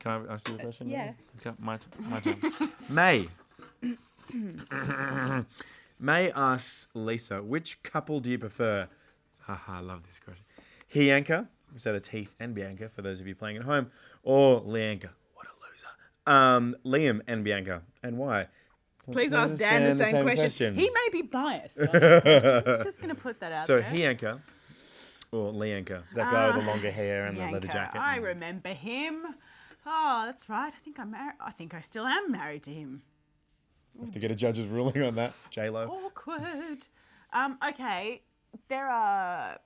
Can I ask you a question? Yeah. Okay, my turn. May. May asks Lisa, which couple do you prefer? Haha, I love this question. Hianka, so that's Heath and Bianca for those of you playing at home, or Lianka. What a loser. Liam and Bianca, and why? Please ask Dan the same question. He may be biased on just going to put that out so there. Hianka or Lianka, that guy with the longer hair and the leather Bianca, jacket. I remember him. Oh, that's right. I think I still am married to him. Have to get a judge's ruling on that. J-Lo. Awkward. Okay, there are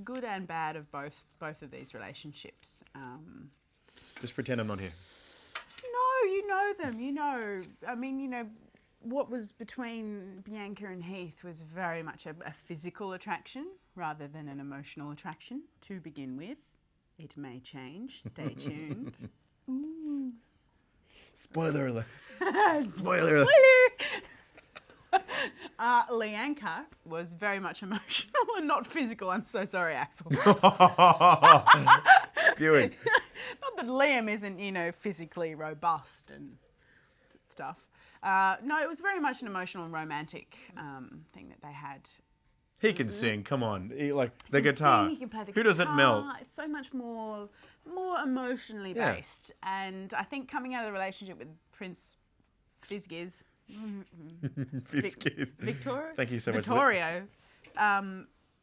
good and bad of both of these relationships. Just pretend I'm not here. No, you know them. You know. I mean, you know, what was between Bianca and Heath was very much a physical attraction rather than an emotional attraction to begin with. It may change. Stay tuned. Ooh. Spoiler alert. Spoiler alert. Lianka was very much emotional and not physical. I'm so sorry, Axel. Spewing. Not that Liam isn't, you know, physically robust and stuff. No, it was very much an emotional and romantic thing that they had. He can sing. Come on, like the He can guitar. sing, he can play the Who doesn't guitar. melt? It's so much more emotionally Yeah. based. And I think coming out of the relationship with Prince Fizgiz, Victoria, Thank you so much. Vittorio,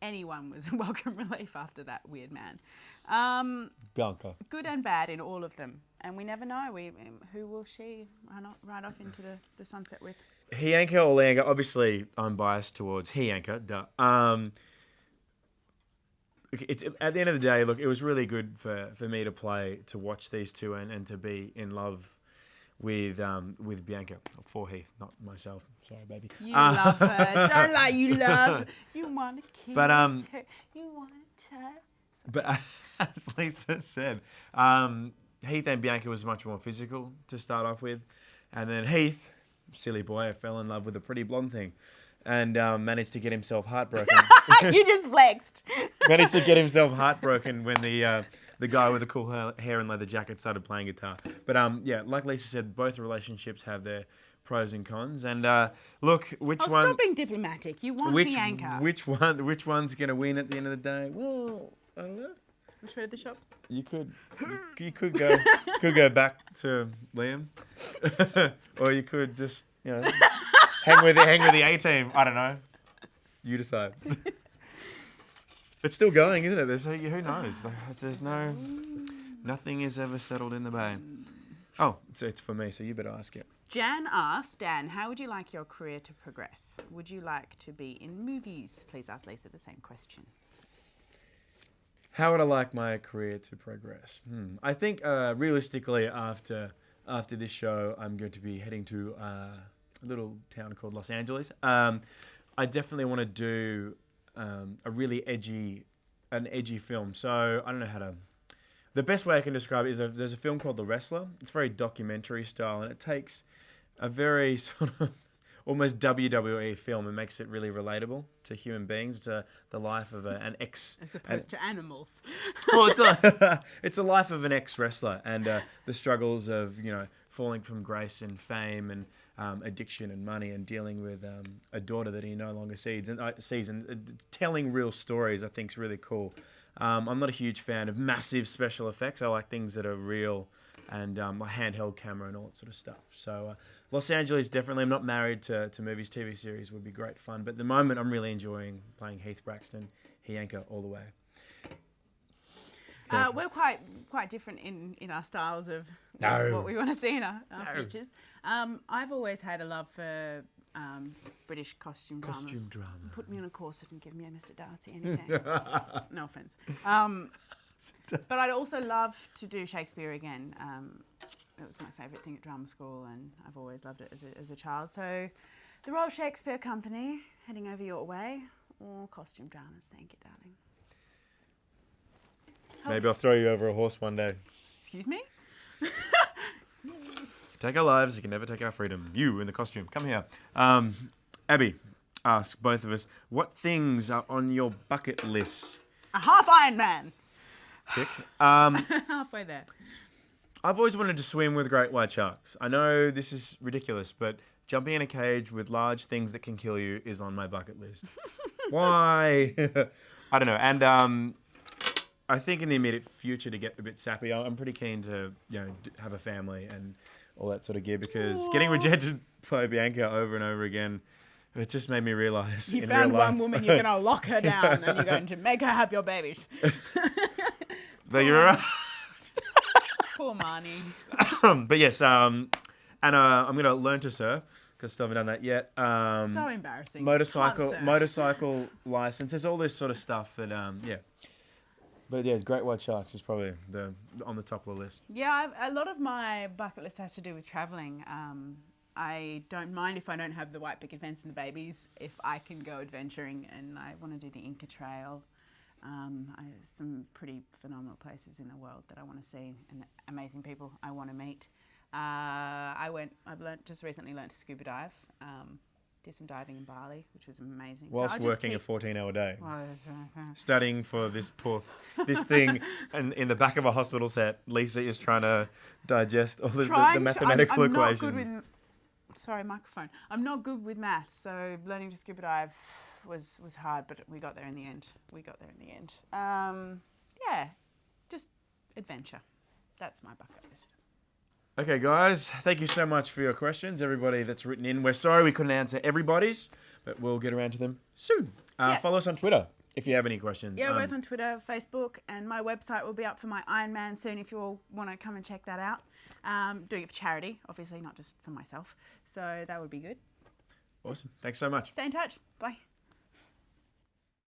anyone was a welcome relief after that weird man. Bianca. Good and bad in all of them, and we never know who will she ride off into the sunset with. Hianka or Lianka? Obviously, I'm biased towards Hianka. Duh. It's at the end of the day. Look, it was really good for me to watch these two and to be in love with Bianca for Heath, not myself. Sorry, baby. You love her. Don't lie. You love. You want to kiss But, her. You want to touch. But as Lisa said, Heath and Bianca was much more physical to start off with, and then Heath, silly boy, fell in love with a pretty blonde thing, and managed to get himself heartbroken. You just flexed. Managed to get himself heartbroken when the guy with the cool hair and leather jacket started playing guitar. But yeah, like Lisa said, both relationships have their pros and cons. And look, which one? Stop being diplomatic. You want Bianca. Which one's gonna win at the end of the day? Well, I don't know. Which way are the shops? You could go back to Liam, or you could just hang with the A team. I don't know. You decide. It's still going, isn't it? Who knows? Nothing is ever settled in the bay. Oh, it's for me, so you better ask it. Jan asked, Dan, how would you like your career to progress? Would you like to be in movies? Please ask Lisa the same question. How would I like my career to progress? I think realistically, after this show, I'm going to be heading to a little town called Los Angeles. I definitely want to do a really edgy film. So I don't know how to. The best way I can describe it is there's a film called The Wrestler. It's very documentary style, and it takes a very sort of almost WWE film and makes it really relatable to human beings. It's the life of an ex... As opposed to animals. Well, it's a life of an ex-wrestler and the struggles of, falling from grace and fame and addiction and money and dealing with a daughter that he no longer sees. And telling real stories, I think, is really cool. I'm not a huge fan of massive special effects. I like things that are real and a handheld camera and all that sort of stuff. So Los Angeles, definitely. I'm not married to movies. TV series would be great fun. But at the moment, I'm really enjoying playing Heath Braxton, Hianka all the way. We're quite different in our styles of what we want to see in our features. I've always had a love for British costume dramas. Costume drama. Put me on a corset and give me a Mr. Darcy any day. No offence. But I'd also love to do Shakespeare again. It was my favourite thing at drama school, and I've always loved it as a child. So the Royal Shakespeare Company, heading over your way, or costume dramas. Thank you, darling. Maybe I'll throw you over a horse one day. Excuse me? Take our lives, you can never take our freedom. You in the costume, come here. Abby, ask both of us, what things are on your bucket list? A half Iron Man. Tick. Halfway there. I've always wanted to swim with great white sharks. I know this is ridiculous, but jumping in a cage with large things that can kill you is on my bucket list. Why? I don't know. And I think in the immediate future, to get a bit sappy, I'm pretty keen to have a family and all that sort of gear, because getting rejected by Bianca over and over again, it just made me realise You in found real life, one woman, you're going to lock her down and you're going to make her have your babies. that you're right. Poor Marnie. But yes, and I'm going to learn to surf, because still haven't done that yet. So embarrassing. Motorcycle Can't surf. license. There's all this sort of stuff that, yeah. But yeah, great white sharks is probably on the top of the list. Yeah, a lot of my bucket list has to do with travelling. I don't mind if I don't have the white picket fence and the babies, if I can go adventuring, and I want to do the Inca Trail. Some pretty phenomenal places in the world that I want to see, and amazing people I want to meet. I've just recently learned to scuba dive. Did some diving in Bali, which was amazing. Whilst So working a 14-hour day. Well, Studying for this thing, and in the back of a hospital set, Lisa is trying to digest all the mathematical equations. Not good with, sorry, microphone. I'm not good with maths, so learning to scuba dive was hard, but we got there in the end. Yeah, just adventure. That's my bucket list. Okay, guys, thank you so much for your questions. Everybody that's written in, we're sorry we couldn't answer everybody's, but we'll get around to them soon. Follow us on Twitter if you have any questions. Yeah, both on Twitter, Facebook, and my website will be up for my Ironman soon if you all want to come and check that out. Doing it for charity, obviously, not just for myself. So that would be good. Awesome. Thanks so much. Stay in touch. Bye.